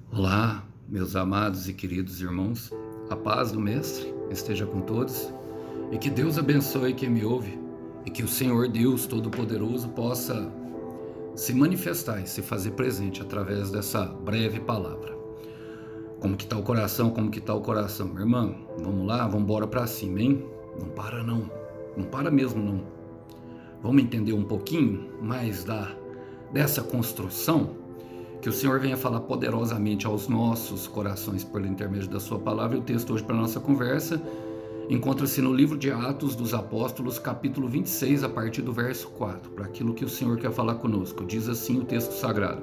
Olá, meus amados e queridos irmãos, a paz do Mestre esteja com todos e que Deus abençoe quem me ouve e que o Senhor Deus Todo-Poderoso possa se manifestar e se fazer presente através dessa breve palavra. Como que tá o coração? Como que tá o coração? Minha irmã, vamos lá, vamos embora pra cima, hein? Não para não, não para mesmo não. Vamos entender um pouquinho mais dessa construção? Que o Senhor venha falar poderosamente aos nossos corações por intermédio da sua palavra. E o texto hoje para a nossa conversa encontra-se no livro de Atos dos Apóstolos, capítulo 26, a partir do verso 4, para aquilo que o Senhor quer falar conosco. Diz assim o texto sagrado: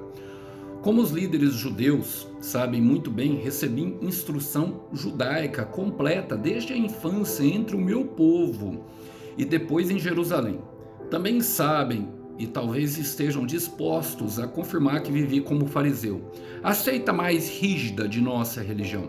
Como os líderes judeus sabem muito bem, recebi instrução judaica completa desde a infância entre o meu povo e depois em Jerusalém. Também sabem e talvez estejam dispostos a confirmar que vivi como fariseu, a seita mais rígida de nossa religião.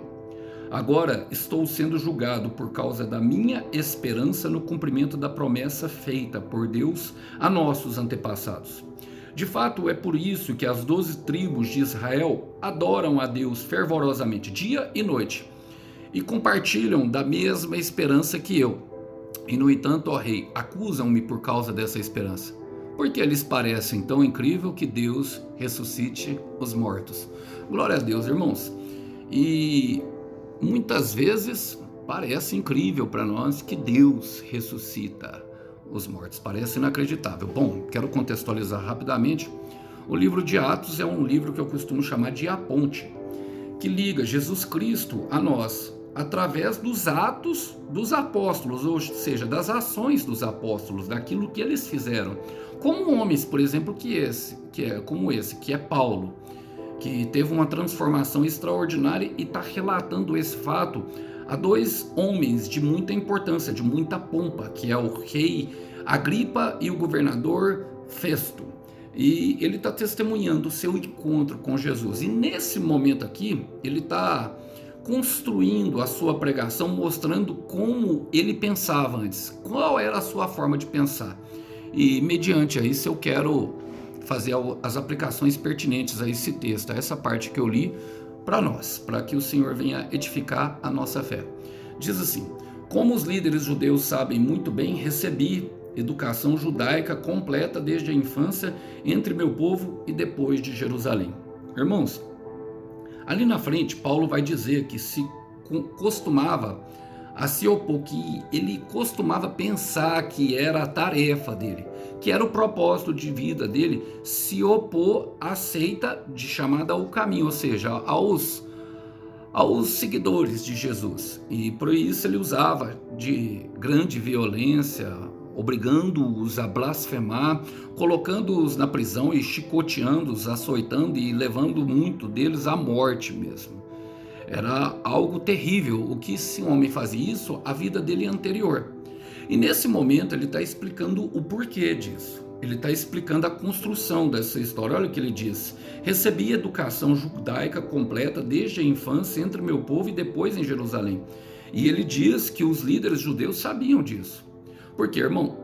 Agora estou sendo julgado por causa da minha esperança no cumprimento da promessa feita por Deus a nossos antepassados. De fato, é por isso que as 12 tribos de Israel adoram a Deus fervorosamente, dia e noite, e compartilham da mesma esperança que eu. E no entanto, ó rei, acusam-me por causa dessa esperança. Porque lhes parece tão incrível que Deus ressuscite os mortos. Glória a Deus, irmãos. E muitas vezes parece incrível para nós que Deus ressuscita os mortos. Parece inacreditável. Bom, quero contextualizar rapidamente. O livro de Atos é um livro que eu costumo chamar de a ponte, que liga Jesus Cristo a nós através dos atos dos apóstolos, ou seja, das ações dos apóstolos, daquilo que eles fizeram. Como homens, por exemplo, que é Paulo, que teve uma transformação extraordinária e está relatando esse fato a dois homens de muita importância, de muita pompa, que é o rei Agripa e o governador Festo. E ele está testemunhando o seu encontro com Jesus. E nesse momento aqui, ele está construindo a sua pregação, mostrando como ele pensava antes, qual era a sua forma de pensar. E mediante isso eu quero fazer as aplicações pertinentes a esse texto, a essa parte que eu li para nós, para que o Senhor venha edificar a nossa fé. Diz assim: como os líderes judeus sabem muito bem, recebi educação judaica completa desde a infância entre meu povo e depois de Jerusalém. Irmãos, ali na frente, Paulo vai dizer que costumava a se opor, que ele costumava pensar que era a tarefa dele, que era o propósito de vida dele, se opor à seita chamada o caminho, ou seja, aos seguidores de Jesus. E por isso ele usava de grande violência, obrigando-os a blasfemar, colocando-os na prisão e chicoteando-os, açoitando e levando muito deles à morte mesmo. Era algo terrível. O que esse homem fazia isso, a vida dele anterior. E nesse momento ele está explicando o porquê disso. Ele está explicando a construção dessa história. Olha o que ele diz: recebi educação judaica completa desde a infância entre meu povo e depois em Jerusalém. E ele diz que os líderes judeus sabiam disso. Porque, irmão,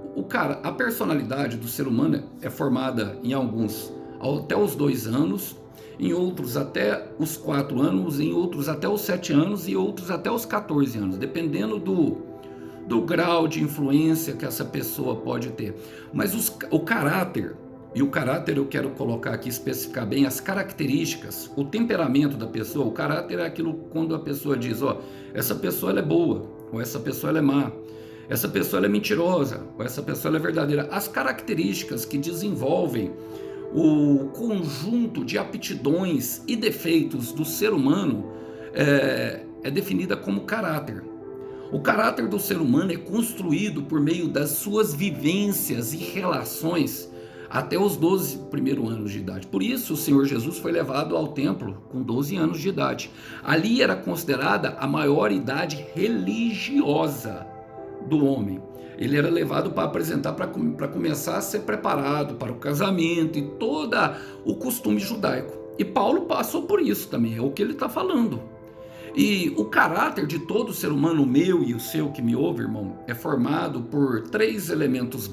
a personalidade do ser humano é formada em alguns até os 2 anos, em outros até os 4 anos, em outros até os 7 anos e outros até os 14 anos, dependendo do grau de influência que essa pessoa pode ter. Mas o caráter, e o caráter eu quero colocar aqui, especificar bem as características, o temperamento da pessoa. O caráter é aquilo quando a pessoa diz, essa pessoa ela é boa, ou essa pessoa ela é má, essa pessoa ela é mentirosa, ou essa pessoa ela é verdadeira. As características que desenvolvem o conjunto de aptidões e defeitos do ser humano é definida como caráter. O caráter do ser humano é construído por meio das suas vivências e relações até os 12 primeiros anos de idade. Por isso o Senhor Jesus foi levado ao templo com 12 anos de idade. Ali era considerada a maior idade religiosa do homem. Ele era levado para apresentar, para começar a ser preparado para o casamento e todo o costume judaico. E Paulo passou por isso também, é o que ele está falando. E o caráter de todo ser humano, o meu e o seu que me ouve, irmão, é formado por 3 elementos,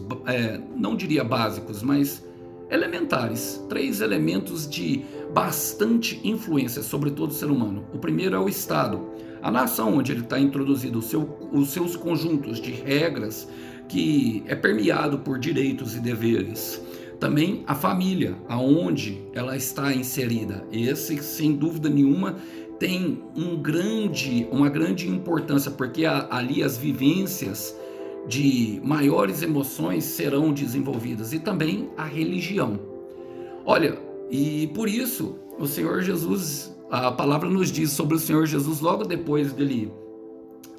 não diria básicos, mas elementares, 3 elementos de bastante influência sobre todo ser humano. O primeiro é o Estado, a nação onde ele está introduzido, os seus conjuntos de regras, que é permeado por direitos e deveres. Também a família, aonde ela está inserida. Esse, sem dúvida nenhuma, tem uma grande importância, porque ali as vivências de maiores emoções serão desenvolvidas. E também a religião. Olha, e por isso o Senhor Jesus, a palavra nos diz sobre o Senhor Jesus logo depois dele,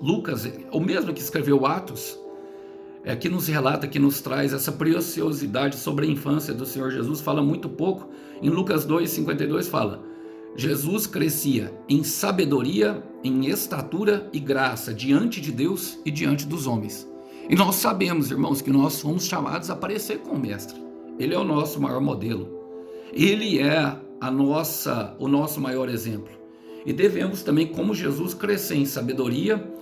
Lucas, o mesmo que escreveu Atos, que nos relata, que nos traz essa preciosidade sobre a infância do Senhor Jesus, fala muito pouco. Em Lucas 2:52 fala: Jesus crescia em sabedoria, em estatura e graça diante de Deus e diante dos homens. E nós sabemos, irmãos, que nós somos chamados a parecer com o Mestre. Ele é o nosso maior modelo. Ele é o nosso maior exemplo. E devemos também, como Jesus, crescer em sabedoria,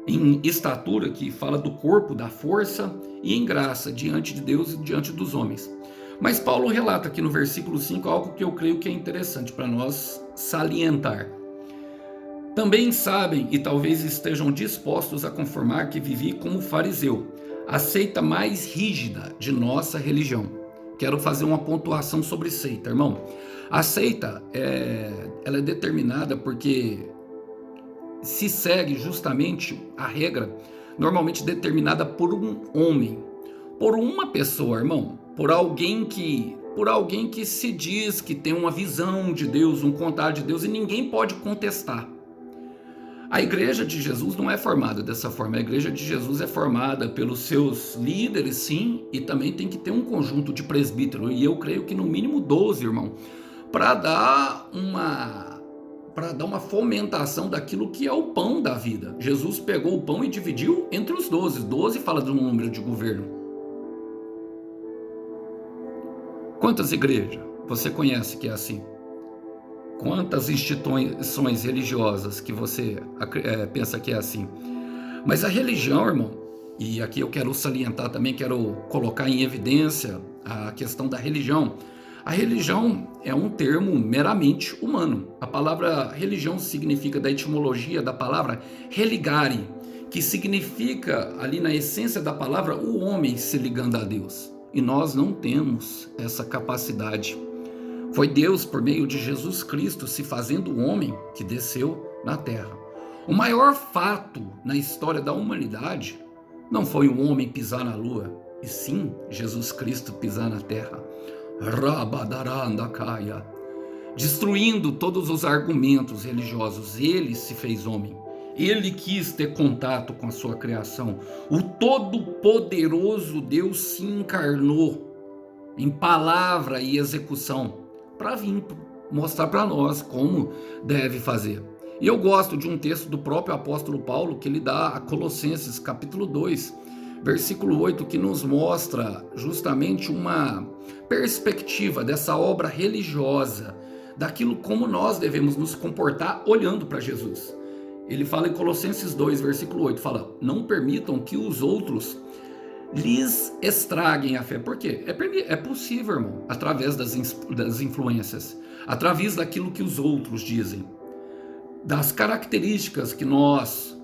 em estatura, que fala do corpo, da força, e em graça diante de Deus e diante dos homens. Mas Paulo relata aqui no versículo 5 algo que eu creio que é interessante para nós salientar. Também sabem e talvez estejam dispostos a conformar que vivi como fariseu, a seita mais rígida de nossa religião. Quero fazer uma pontuação sobre seita, irmão. A seita ela é determinada porque se segue justamente a regra normalmente determinada por um homem, por uma pessoa, irmão, por alguém que se diz que tem uma visão de Deus, um contato de Deus, e ninguém pode contestar. A igreja de Jesus não é formada dessa forma. A igreja de Jesus é formada pelos seus líderes, sim, e também tem que ter um conjunto de presbíteros, e eu creio que no mínimo 12, irmão, para dar uma fomentação daquilo que é o pão da vida. Jesus pegou o pão e dividiu entre os 12. 12 fala de um número de governo. Quantas igrejas você conhece que é assim? Quantas instituições religiosas que você pensa que é assim? Mas a religião, irmão, e aqui eu quero salientar também, quero colocar em evidência a questão da religião. A religião é um termo meramente humano. A palavra religião significa, da etimologia da palavra religare, que significa, ali na essência da palavra, o homem se ligando a Deus. E nós não temos essa capacidade. Foi Deus, por meio de Jesus Cristo, se fazendo homem, que desceu na terra. O maior fato na história da humanidade não foi um homem pisar na lua, e sim Jesus Cristo pisar na terra. Rabadarandakaya, destruindo todos os argumentos religiosos. Ele se fez homem, ele quis ter contato com a sua criação. O todo-poderoso Deus se encarnou em palavra e execução para vir mostrar para nós como deve fazer. E eu gosto de um texto do próprio apóstolo Paulo que ele dá a Colossenses capítulo 2, versículo 8, que nos mostra justamente uma perspectiva dessa obra religiosa, daquilo como nós devemos nos comportar olhando para Jesus. Ele fala em Colossenses 2, versículo 8, fala: não permitam que os outros lhes estraguem a fé. Por quê? É possível, irmão, através das influências, através daquilo que os outros dizem, das características que nós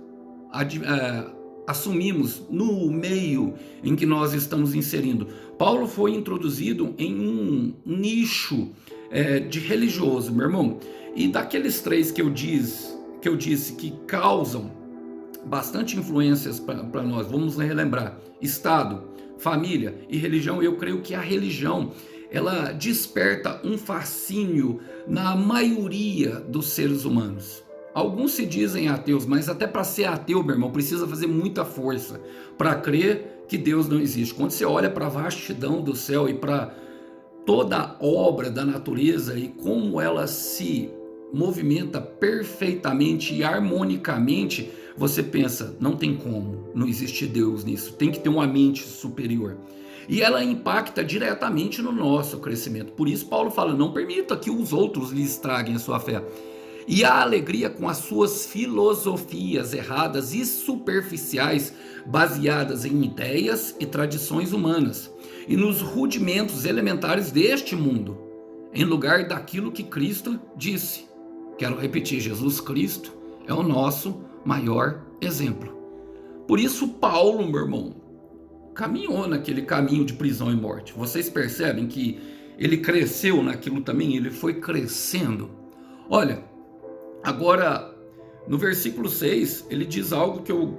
assumimos no meio em que nós estamos inserindo. Paulo foi introduzido em um nicho de religioso, meu irmão, e daqueles 3 que eu disse que causam bastante influências para nós, vamos relembrar: Estado, família e religião. Eu creio que a religião, ela desperta um fascínio na maioria dos seres humanos. Alguns se dizem ateus, mas até para ser ateu, meu irmão, precisa fazer muita força para crer que Deus não existe. Quando você olha para a vastidão do céu e para toda a obra da natureza e como ela se movimenta perfeitamente e harmonicamente, você pensa: não tem como, não existe Deus nisso, tem que ter uma mente superior. E ela impacta diretamente no nosso crescimento. Por isso Paulo fala: não permita que os outros lhe estraguem a sua fé. E a alegria com as suas filosofias erradas e superficiais, baseadas em ideias e tradições humanas. e nos rudimentos elementares deste mundo, em lugar daquilo que Cristo disse. Quero repetir, Jesus Cristo é o nosso maior exemplo. Por isso Paulo, meu irmão, caminhou naquele caminho de prisão e morte. Vocês percebem que ele cresceu naquilo também? Ele foi crescendo. Olha, agora no versículo 6, ele diz algo que eu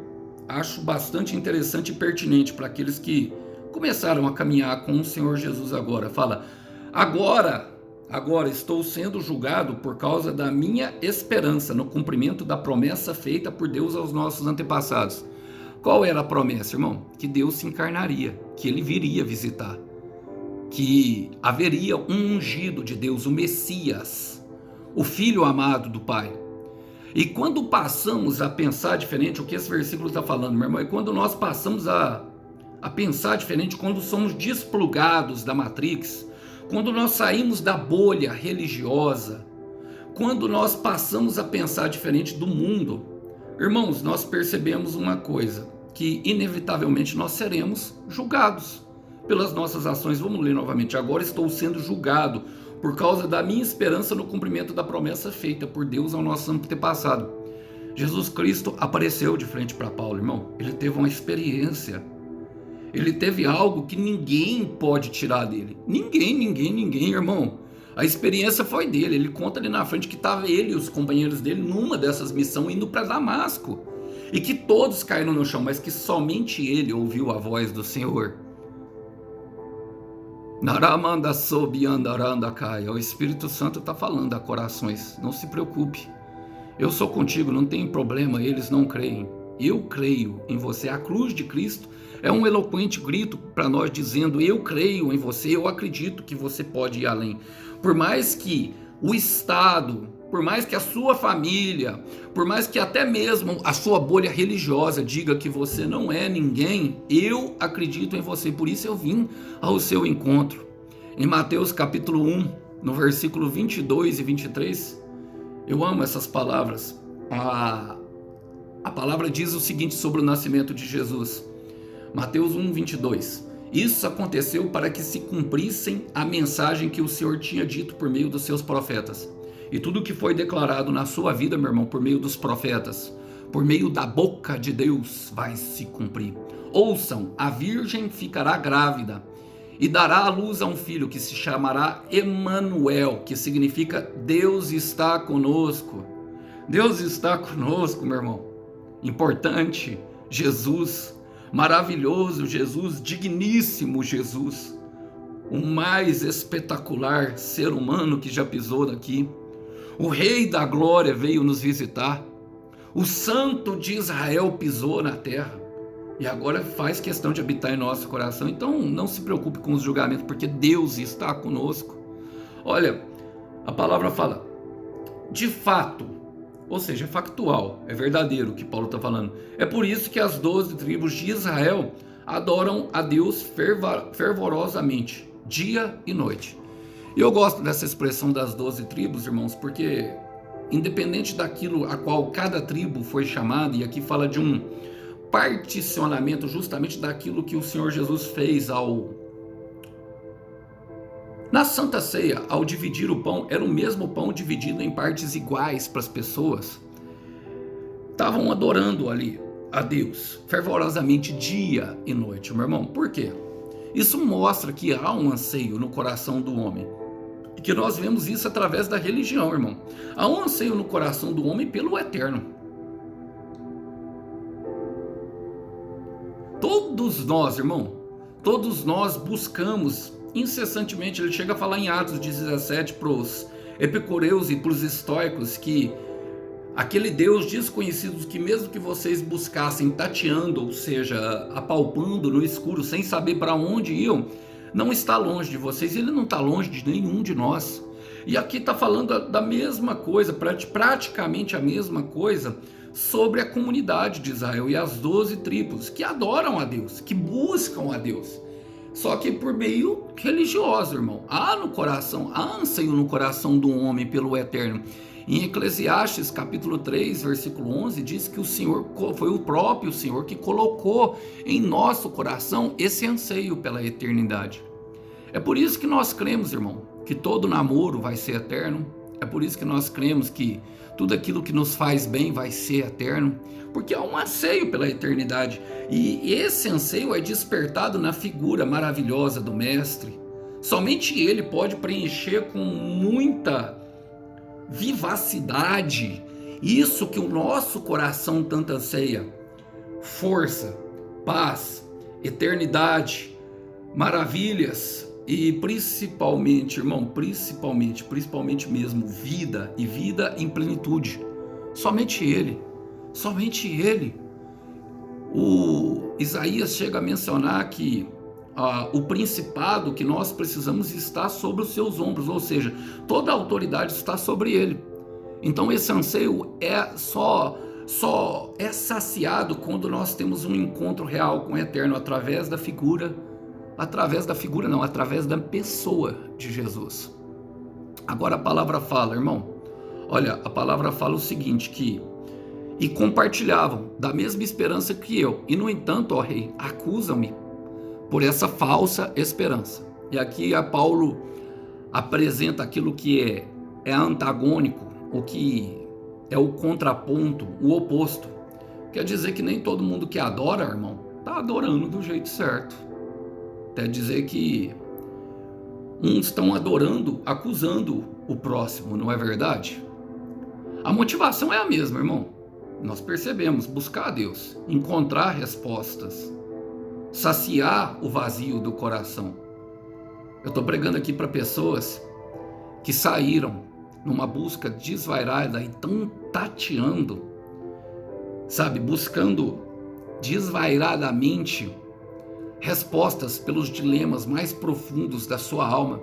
acho bastante interessante e pertinente para aqueles que começaram a caminhar com o Senhor Jesus agora. Fala, agora estou sendo julgado por causa da minha esperança no cumprimento da promessa feita por Deus aos nossos antepassados. Qual era a promessa, irmão? Que Deus se encarnaria, que ele viria visitar, que haveria um ungido de Deus, o Messias, o Filho amado do Pai. E quando passamos a pensar diferente, o que esse versículo está falando, meu irmão, é quando nós passamos a pensar diferente, quando somos desplugados da Matrix, quando nós saímos da bolha religiosa, quando nós passamos a pensar diferente do mundo, irmãos, nós percebemos uma coisa, que inevitavelmente nós seremos julgados pelas nossas ações. Vamos ler novamente. Agora estou sendo julgado por causa da minha esperança no cumprimento da promessa feita por Deus ao nosso antepassado. Jesus Cristo apareceu de frente para Paulo, irmão. Ele teve uma experiência. Ele teve algo que ninguém pode tirar dele. Ninguém, irmão. A experiência foi dele. Ele conta ali na frente que estava ele e os companheiros dele numa dessas missões indo para Damasco. E que todos caíram no chão, mas que somente ele ouviu a voz do Senhor. Naramanda sob andaranda caia. O Espírito Santo está falando a corações. Não se preocupe. Eu sou contigo, não tem problema, eles não creem. Eu creio em você. A cruz de Cristo é um eloquente grito para nós dizendo, eu creio em você, eu acredito que você pode ir além. Por mais que o Estado, por mais que a sua família, por mais que até mesmo a sua bolha religiosa diga que você não é ninguém, eu acredito em você, por isso eu vim ao seu encontro. Em Mateus capítulo 1, no versículo 22 e 23, eu amo essas palavras. A palavra diz o seguinte sobre o nascimento de Jesus. Mateus 1, 22. Isso aconteceu para que se cumprissem a mensagem que o Senhor tinha dito por meio dos seus profetas. E tudo que foi declarado na sua vida, meu irmão, por meio dos profetas, por meio da boca de Deus, vai se cumprir. Ouçam, a virgem ficará grávida e dará à luz a um filho que se chamará Emanuel, que significa Deus está conosco. Deus está conosco, meu irmão. Importante, Jesus, maravilhoso Jesus, digníssimo Jesus, o mais espetacular ser humano que já pisou daqui. O Rei da Glória veio nos visitar. O Santo de Israel pisou na terra. E agora faz questão de habitar em nosso coração. Então não se preocupe com os julgamentos, porque Deus está conosco. Olha, a palavra fala, de fato, ou seja, é factual, é verdadeiro o que Paulo está falando. É por isso que as 12 tribos de Israel adoram a Deus fervorosamente, dia e noite. E eu gosto dessa expressão das 12 tribos, irmãos, porque independente daquilo a qual cada tribo foi chamada, e aqui fala de um particionamento justamente daquilo que o Senhor Jesus fez na Santa Ceia, ao dividir o pão, era o mesmo pão dividido em partes iguais para as pessoas. Estavam adorando ali a Deus fervorosamente dia e noite, meu irmão. Por quê? Isso mostra que há um anseio no coração do homem. E que nós vemos isso através da religião, irmão. Há um anseio no coração do homem pelo eterno. Todos nós, irmão, todos nós buscamos incessantemente. Ele chega a falar em Atos 17 para os epicureus e para os estoicos que aquele Deus desconhecido que mesmo que vocês buscassem tateando, ou seja, apalpando no escuro, sem saber para onde iam, não está longe de vocês, ele não está longe de nenhum de nós. E aqui está falando da mesma coisa, praticamente a mesma coisa, sobre a comunidade de Israel e as 12 tribos que adoram a Deus, que buscam a Deus. Só que por meio religioso, irmão. Há anseio no coração do homem pelo eterno. Em Eclesiastes capítulo 3, versículo 11, diz que o Senhor, foi o próprio Senhor que colocou em nosso coração esse anseio pela eternidade. É por isso que nós cremos, irmão, que todo namoro vai ser eterno. É por isso que nós cremos que tudo aquilo que nos faz bem vai ser eterno, porque há um anseio pela eternidade. E esse anseio é despertado na figura maravilhosa do Mestre. Somente ele pode preencher com muita vivacidade isso que o nosso coração tanto anseia: força, paz, eternidade, maravilhas e principalmente, irmão, principalmente mesmo, vida, e vida em plenitude. Somente ele. O Isaías chega a mencionar que o principado que nós precisamos está sobre os seus ombros, ou seja, toda a autoridade está sobre ele. Então esse anseio só é saciado quando nós temos um encontro real com o Eterno através da pessoa de Jesus. Agora a palavra fala, irmão, olha, a palavra fala o seguinte, e compartilhavam da mesma esperança que eu, e no entanto, ó rei, acusam-me por essa falsa esperança. E aqui a Paulo apresenta aquilo que é antagônico, o que é o contraponto, o oposto. Quer dizer que nem todo mundo que adora, irmão, está adorando do jeito certo. Quer dizer que uns estão adorando, acusando o próximo, não é verdade? A motivação é a mesma, irmão. Nós percebemos: buscar a Deus, encontrar respostas, saciar o vazio do coração. Eu estou pregando aqui para pessoas que saíram numa busca desvairada e estão tateando, sabe, buscando desvairadamente respostas pelos dilemas mais profundos da sua alma.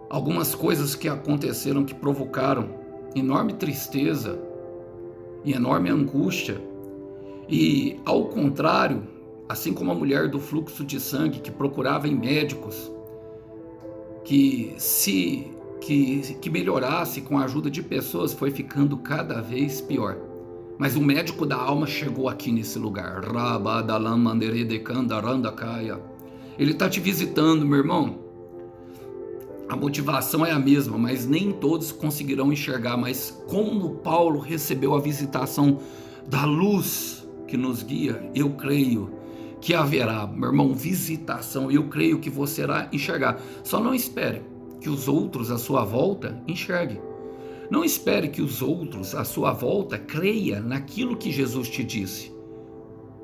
Algumas coisas que aconteceram que provocaram enorme tristeza e enorme angústia. E ao contrário, assim como a mulher do fluxo de sangue que procurava em médicos que melhorasse com a ajuda de pessoas, foi ficando cada vez pior. Mas o médico da alma chegou aqui nesse lugar. Ele está te visitando, meu irmão. A motivação é a mesma, mas nem todos conseguirão enxergar. Mas como Paulo recebeu a visitação da luz que nos guia, eu creio que haverá, meu irmão, visitação. Eu creio que você irá enxergar. Só não espere que os outros à sua volta enxerguem. Não espere que os outros à sua volta creiam naquilo que Jesus te disse.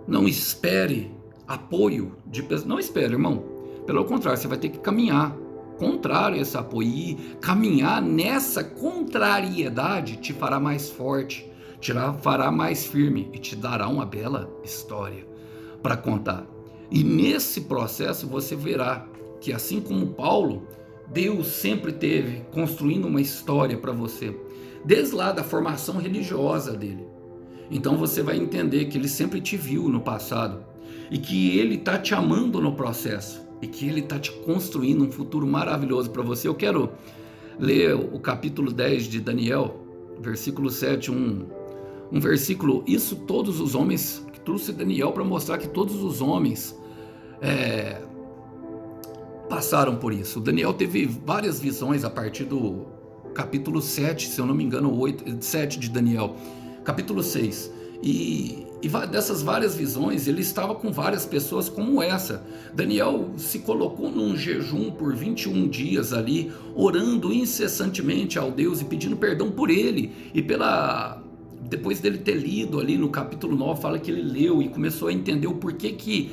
Não espere apoio de pessoas. Não espere, irmão. Pelo contrário, você vai ter que caminhar contrário a esse apoio. E caminhar nessa contrariedade te fará mais forte, te fará mais firme e te dará uma bela história para contar. E nesse processo você verá que, assim como Paulo, Deus sempre teve construindo uma história para você, desde lá da formação religiosa dele. Então você vai entender que ele sempre te viu no passado e que ele está te amando no processo e que ele está te construindo um futuro maravilhoso para você. Eu quero ler o capítulo 10 de Daniel, versículo 7, um versículo. Isso todos os homens, que trouxe Daniel para mostrar que todos os homens passaram por isso. Daniel teve várias visões a partir do capítulo 7, se eu não me engano, 7 de Daniel, capítulo 6. E dessas várias visões, ele estava com várias pessoas como essa. Daniel se colocou num jejum por 21 dias ali, orando incessantemente ao Deus e pedindo perdão por ele. E depois dele ter lido ali no capítulo 9, fala que ele leu e começou a entender o porquê que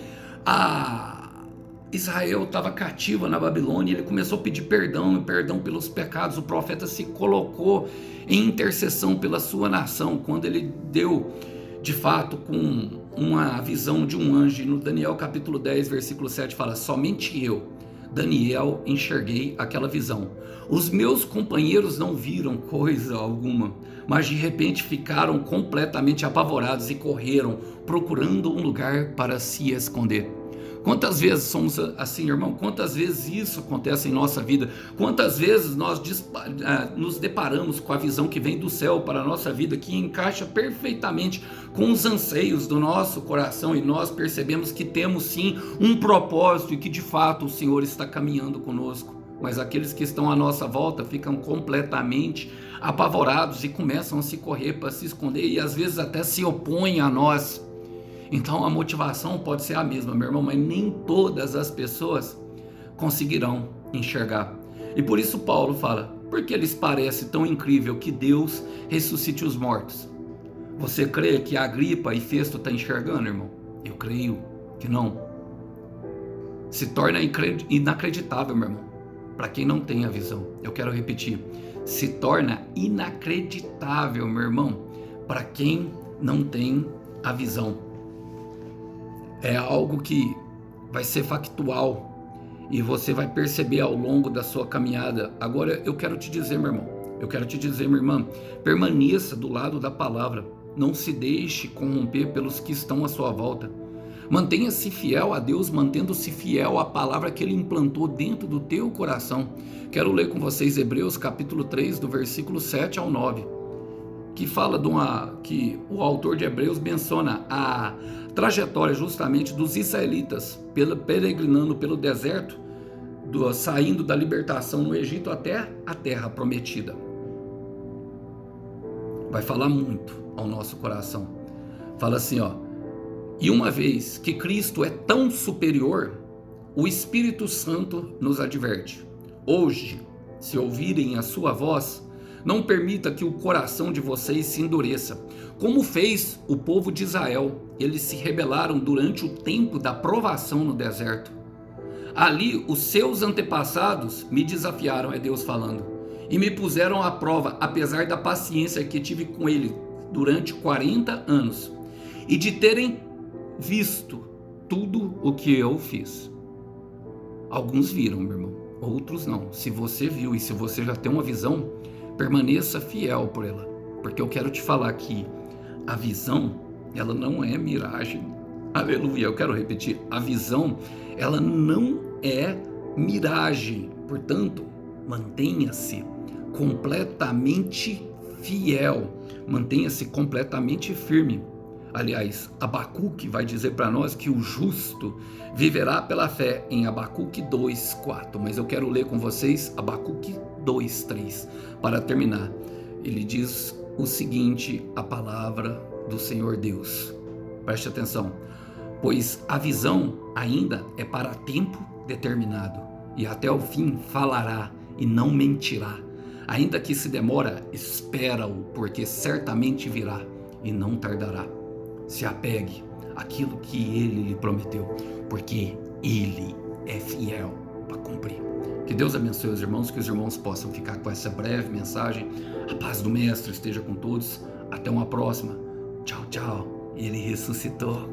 Israel estava cativa na Babilônia. Ele começou a pedir perdão pelos pecados. O profeta se colocou em intercessão pela sua nação, quando ele deu, de fato, com uma visão de um anjo. No Daniel capítulo 10, versículo 7, fala: somente eu, Daniel, enxerguei aquela visão. Os meus companheiros não viram coisa alguma, mas de repente ficaram completamente apavorados e correram, procurando um lugar para se esconder. Quantas vezes somos assim, irmão? Quantas vezes isso acontece em nossa vida? Quantas vezes nós nos deparamos com a visão que vem do céu para a nossa vida, que encaixa perfeitamente com os anseios do nosso coração, e nós percebemos que temos sim um propósito e que de fato o Senhor está caminhando conosco. Mas aqueles que estão à nossa volta ficam completamente apavorados e começam a se correr para se esconder e às vezes até se opõem a nós. Então a motivação pode ser a mesma, meu irmão, mas nem todas as pessoas conseguirão enxergar. E por isso Paulo fala: por que lhes parece tão incrível que Deus ressuscite os mortos? Você crê que Agripa e Festo estão enxergando, irmão? Eu creio que não. Se torna inacreditável, meu irmão, para quem não tem a visão. Eu quero repetir: se torna inacreditável, meu irmão, para quem não tem a visão. É algo que vai ser factual e você vai perceber ao longo da sua caminhada. Agora eu quero te dizer, meu irmão, eu quero te dizer, minha irmã, permaneça do lado da palavra. Não se deixe corromper pelos que estão à sua volta. Mantenha-se fiel a Deus, mantendo-se fiel à palavra que Ele implantou dentro do teu coração. Quero ler com vocês Hebreus capítulo 3, do versículo 7 ao 9, que fala que o autor de Hebreus menciona a trajetória justamente dos israelitas peregrinando pelo deserto, saindo da libertação no Egito até a terra prometida. Vai falar muito ao nosso coração. Fala assim, ó: e uma vez que Cristo é tão superior, o Espírito Santo nos adverte: hoje, se ouvirem a sua voz, não permita que o coração de vocês se endureça, como fez o povo de Israel. Eles se rebelaram durante o tempo da provação no deserto. Ali os seus antepassados me desafiaram, é Deus falando, e me puseram à prova, apesar da paciência que tive com ele durante 40 anos, e de terem visto tudo o que eu fiz. Alguns viram, meu irmão, outros não. Se você viu e se você já tem uma visão, permaneça fiel por ela, porque eu quero te falar que a visão, ela não é miragem. Aleluia, eu quero repetir: a visão, ela não é miragem. Portanto, mantenha-se completamente fiel, mantenha-se completamente firme. Aliás, Abacuque vai dizer para nós que o justo viverá pela fé, em Abacuque 2:4, mas eu quero ler com vocês Abacuque 2:3 para terminar. Ele diz o seguinte, a palavra do Senhor Deus. Preste atenção: pois a visão ainda é para tempo determinado, e até o fim falará e não mentirá. Ainda que se demora, espera-o, porque certamente virá e não tardará. Se apegue àquilo que ele lhe prometeu, porque ele é fiel para cumprir. Que Deus abençoe os irmãos, que os irmãos possam ficar com essa breve mensagem. A paz do Mestre esteja com todos. Até uma próxima. Tchau, tchau. Ele ressuscitou.